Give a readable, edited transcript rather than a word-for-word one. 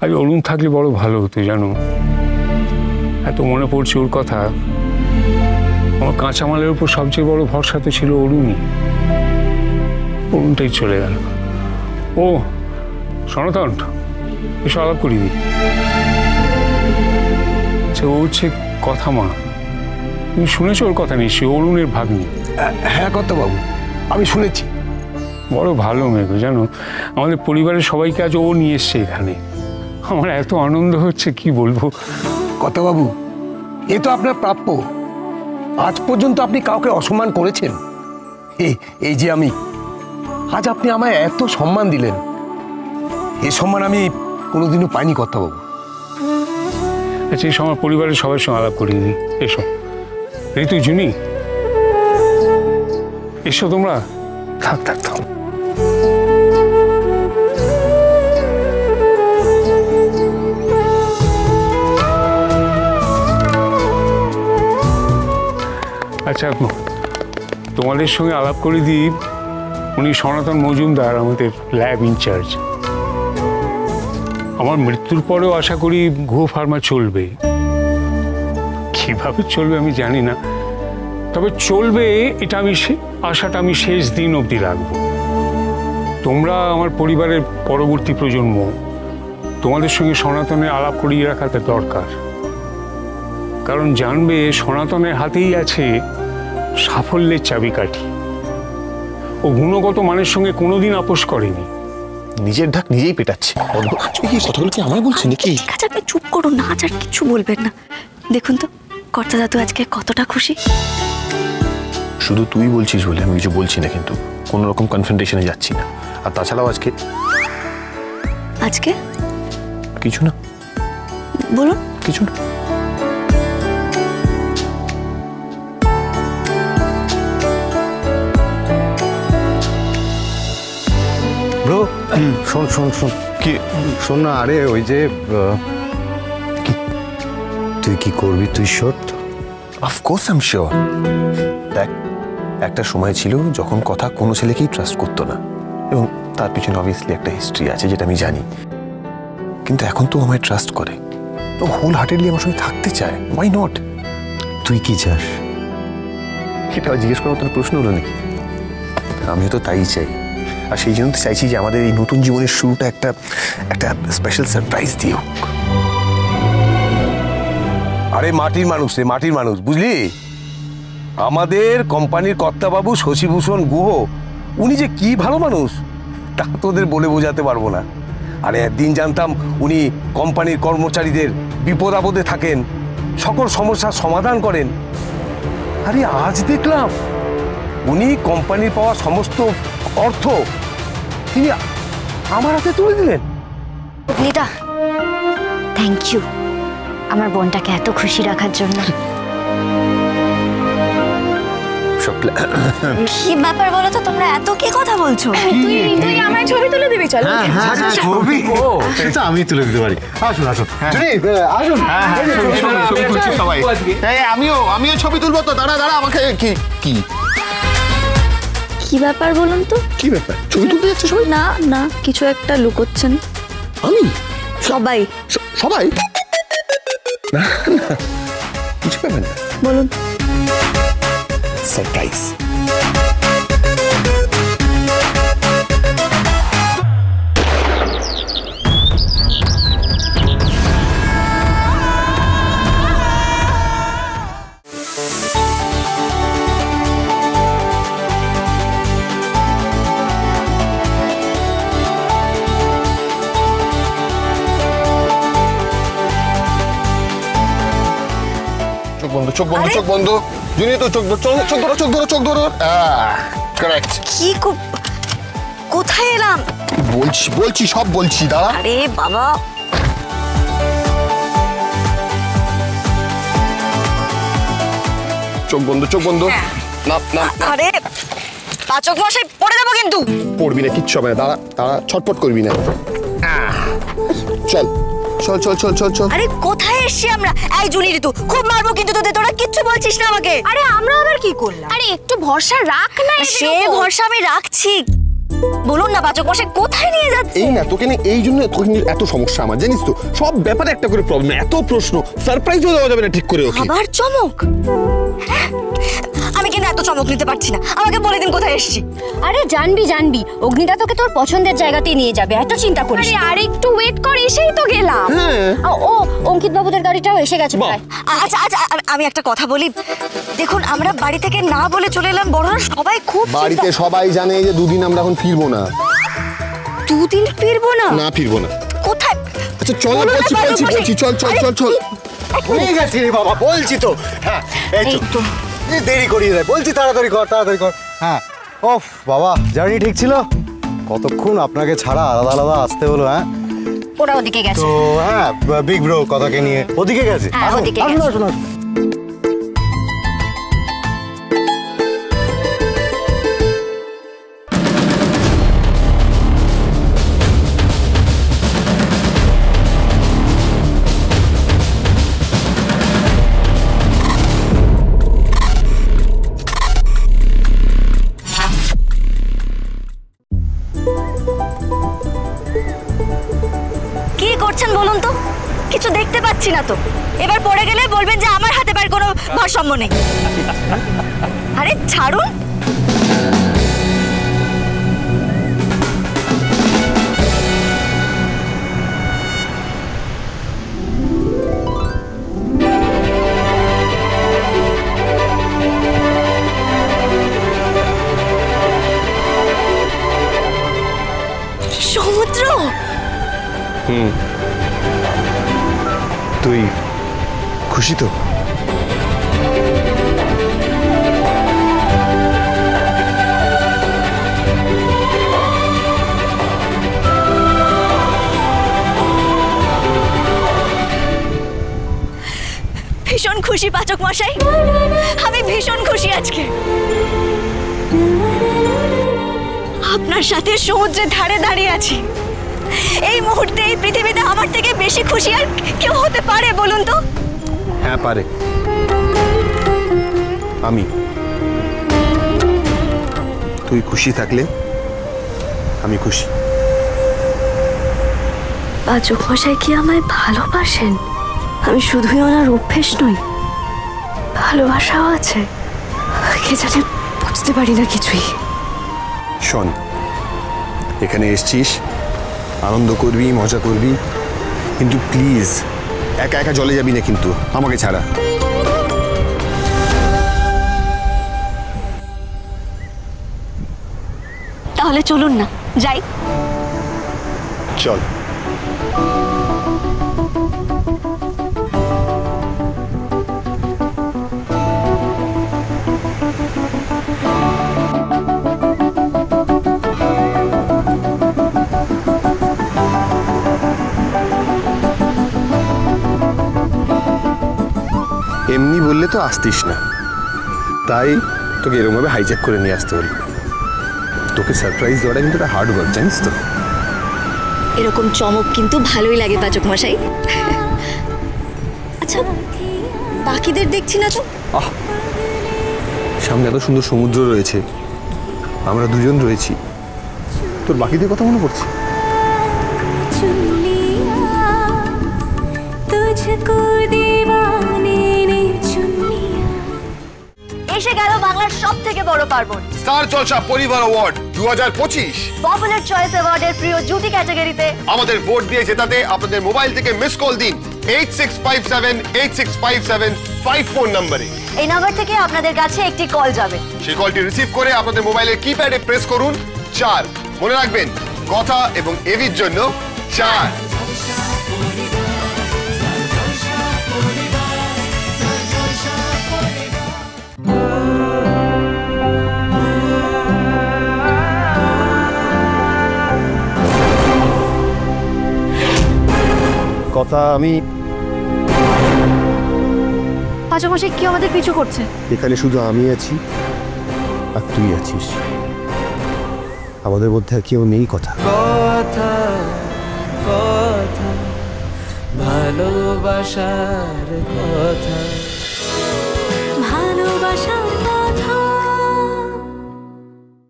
আজ অরুণ থাকলে বড় ভালো হতো জানো। এত মনে পড়ছে ওর কথা। আমার কাঁচামালের উপর সবচেয়ে বড় ভরসা তো ছিল অরুণই। অরুণটাই চলে গেল। ও সনাতন, এসব আলাপ করিনি। আচ্ছা, ও হচ্ছে কথা মা। তুমি শুনেছো ওর কথা নিশ্চয়ই? অরুণের ভাগ্নি। হ্যাঁ কর্তাবাবু, আমি শুনেছি। বড় ভালো মেয়ে জানো। আমাদের পরিবারের সবাইকে আজ ও নিয়ে এসছে এখানে। আমার এত আনন্দ হচ্ছে কি বলবো। কর্তাবাবু, এ তো আপনার প্রাপ্য। আজ পর্যন্ত আপনি কাউকে অসম্মান করেছেন? এই যে আমি, আজ আপনি আমায় এত সম্মান দিলেন, এ সম্মান আমি কোনোদিনও পাইনি কর্তাবাবু। আচ্ছা, এই সময় পরিবারের সবার সঙ্গে আলাপ করিনি। এসো ঋতু, জুনি, এসো তোমরা। থাক থাক থাক। আচ্ছা, তোমাদের সঙ্গে আলাপ করে দিই, উনি সনাতন মজুমদার, আমাদের ল্যাব ইনচার্জ। আমার মৃত্যুর পরেও আশা করি গুহ ফার্মা চলবে। কিভাবে চলবে আমি জানি না, তবে চলবে এটা আশাটা আমি শেষ দিন অবধি রাখবো। তোমরা আমার পরিবারের পরবর্তী প্রজন্ম, তোমাদের সঙ্গে সনাতনের আলাপ করিয়ে রাখাটা দরকার। কারণ জানবে সনাতনের হাতেই আছে সাফল্যের চাবিকাঠি। ও গুণগত মানের সঙ্গে কোনোদিন আপোষ করেনি। নিজের ঢাক নিজেই পেটাচ্ছে। কি কথাগুলো কি আমায় বলছে নাকি? ঠিক আছে, আপনি চুপ করুন না, আজ আর কিছু বলবেন না। দেখুন তো কর্তা দাদু আজকে কতটা খুশি। শুধু তুই বলছিস বলে আমি কিছু বলছি না, কিন্তু কোনো রকম কনফ্রন্টেশনে যাচ্ছি না। আর তাছাড়াও আজকে কিছু না। বলুন। কিছু না। ব্রো, শোন শোন শোন। কি? শোন না, আরে ওই যে তুই কি করবি? তুই শোট? Of course I am sure. দেখ, একটা সময় ছিল যখন কথা কোনো ছেলেকেই ট্রাস্ট করতো না, এবং তার পিছনে অবভিয়াসলি একটা হিস্ট্রি আছে যেটা আমি জানি। কিন্তু এখন তো আমায় ট্রাস্ট করে, তো হোল হার্টেডলি আমার সঙ্গে থাকতে চায়। Why not? তুই কি চাস? এটা জিজ্ঞেস করার মতো প্রশ্ন হলো নাকি? আমিও তো তাই চাই। আর সেই জন্য তো চাইছি যে আমাদের এই নতুন জীবনের শুরুটা একটা স্পেশাল সারপ্রাইজ দিয়ে হোক। আরে মাটির মানুষ রে, মাটির মানুষ, বুঝলি? আমাদের কোম্পানির কর্তাবাবু শশীভূষণ গুহ, উনি যে কি ভালো মানুষ তা তোদের বলে বোঝাতে পারবো না। আরে একদিন জানতাম উনি কোম্পানির কর্মচারীদের বিপদ আপদে থাকেন, সকল সমস্যার সমাধান করেন। আরে আজ দেখলাম উনি কোম্পানির পাওয়া সমস্ত অর্থ তিনি আমার হাতে তুলে দিলেন। নিতা, থ্যাংক ইউ আমার বোনটাকে এত খুশি রাখার জন্য। কি ব্যাপার বলো তো, তোমরা এত কি কথা বলছো? তুই আমার ছবি তুলে দিবি? চলো। ছবি সেটা আমি তুলে দিতে পারি। আসুন আসুন আসুন। সবাই আমিও ছবি তুলবো তো। দাঁড়া আমাকে কি কি ব্যাপার বলুন তো? কি ব্যাপার? ছবি তুলতে যাচ্ছে সবাই? না না, কিছু একটা লুকোচ্ছেন। আমি? সবাই সবাই? না কিছু ব্যাপার না। বলুন। সারপ্রাইজ। চোখ বন্ধ। জুনিয়ে তো চোখ ধরো। কারেক্ট। কি কোথায় এলাম? বলছি সব বলছি, দাঁড়া। আরে বাবা, চোখ বন্ধ। না আরে পাচক মশাই, পড়ে যাবো কিন্তু। পড়বি না, কিচ্ছু হবে না। দাঁড়া ছটপট করবি না। চল। আরে কোথায় এসছি আমরা? এই জুনি ঋতু, খুব মারবো কিন্তু তোদের। তোরা কিচ্ছু বলছিস না আমাকে। আরে আমরা আবার কি করলাম? আরে একটু ভরসা রাখ না। সে ভরসা আমি রাখছি, বলুন না পাচক মশাই, কোথায় নিয়ে যাচ্ছে? এই না তোকে না, এই জন্য এত সমস্যা আমার, জানিস তো? সব ব্যাপারে একটা করে প্রবলেম, এত প্রশ্ন, সারপ্রাইজও দেওয়া যাবে না ঠিক করে ওকে। আবার চমক? আমি কিন্তু এত চমক নিতে পারছি না, আমাকে বলে দিন কোথায় এসেছি। আরে জানবি অগ্নিদা তোকে তোর পছন্দের জায়গাতেই নিয়ে যাবে, এত চিন্তা করিস। আরে আর একটু ওয়েট কর, এসেই তো গেলাম। ও অঙ্কিত বাবুদের গাড়িটাও এসে গেছে প্রায়। আচ্ছা আচ্ছা, আমি একটা কথা বলি। দেখুন, আমরা বাড়ি থেকে না বলে চলে এলাম, বড়রা সবাই খুব বাড়িতে সবাই জানে যে দুদিন আমরা এখন ফিরবো না। দুদিন ফিরবো না? না ফিরবো না। কোথায়? আচ্ছা চল, বলছি চল। হয়ে গেছে রে বাবা, বলছি তো। হ্যাঁ এই তো, দেরি করিয়ে দেয়, বলছি তাড়াতাড়ি কর। হ্যাঁ ওফ বাবা, জার্নি ঠিক ছিল? কতক্ষণ আপনাকে ছাড়া আলাদা আলাদা আসতে হলো। হ্যাঁ ওরা ওদিকে গেছে। তো হ্যাঁ, বিগ ব্রো কথাকে নিয়ে ওদিকে গেছে। হ্যাঁ, ওদিকে গেছে। আসুন। কি করছেন বলুন তো? কিছু দেখতে পাচ্ছি না তো। এবার পড়ে গেলে বলবেন যে আমার হাতে পায়ের কোনো ভারসাম্য নেই। আরে ছাড়ুন। সমুদ্র। তুই খুশি তো? ভীষণ খুশি পাচক মশাই, আমি ভীষণ খুশি আজকে। আপনার সাথে সমুদ্রের ধারে দাঁড়িয়ে আছি। এই মুহূর্তে এই পৃথিবীতে আমার থেকে বেশি খুশি আর কেউ হতে পারে বলুন তো? হ্যাঁ পারে। আমি। তুই খুশি থাকলে আমি খুশি। পাচক মশাই কি আমায় ভালোবাসেন? আমি শুধুই ওনার অভ্যেস নই, ভালোবাসাও আছে। কে জানে, বুঝতে পারি না কিছুই। শোন, এখানে এসছিস, আনন্দ করবি, মজা করবি, কিন্তু প্লিজ একা একা জলে যাবি না কিন্তু, আমাকে ছাড়া। তাহলে চলুন না, যাই। চল। এমনি বললে তো আসতিস না, তাই তোকে এরকমভাবে হাইজ্যাক করে নিয়ে আসতে হলো। তোকে সারপ্রাইজ দেওয়াটা কিন্তু একটা হার্ড ওয়ার্ক, জানিস তো? এরকম চমক কিন্তু ভালোই লাগে পাচক মশাই। আচ্ছা, বাকিদের দেখছি না তো? আহ, সামনে এত সুন্দর সমুদ্র রয়েছে, আমরা দুজন রয়েছি, তোর বাকিদের কথা মনে পড়ছে? এসে গেল বাংলার সব থেকে বড় পার্বণ, স্টার জলসা পরিবার অ্যাওয়ার্ড 2025। পপুলার চয়েস অ্যাওয়ার্ডের প্রিয় জুটি ক্যাটাগরিতে আমাদের ভোট দিয়ে জেতাতে আপনাদের মোবাইল থেকে মিস কল দিন 8657 নম্বরে। এই নাম্বার থেকে আপনাদের কাছে একটি কল যাবে। সেই কলটি রিসিভ করে আপনাদের মোবাইলের কিপ্যাডে প্রেস করুন 4। মনে রাখবেন, কথা এবং এভির জন্য 4। কথা আমি পাচক মশাই কি আমাদের পিছু করছে? এখানে শুধু আমি আছি আর তুই আছিস, আমাদের মধ্যে আর কেউ নেই। কথা ভালোবাসার কথা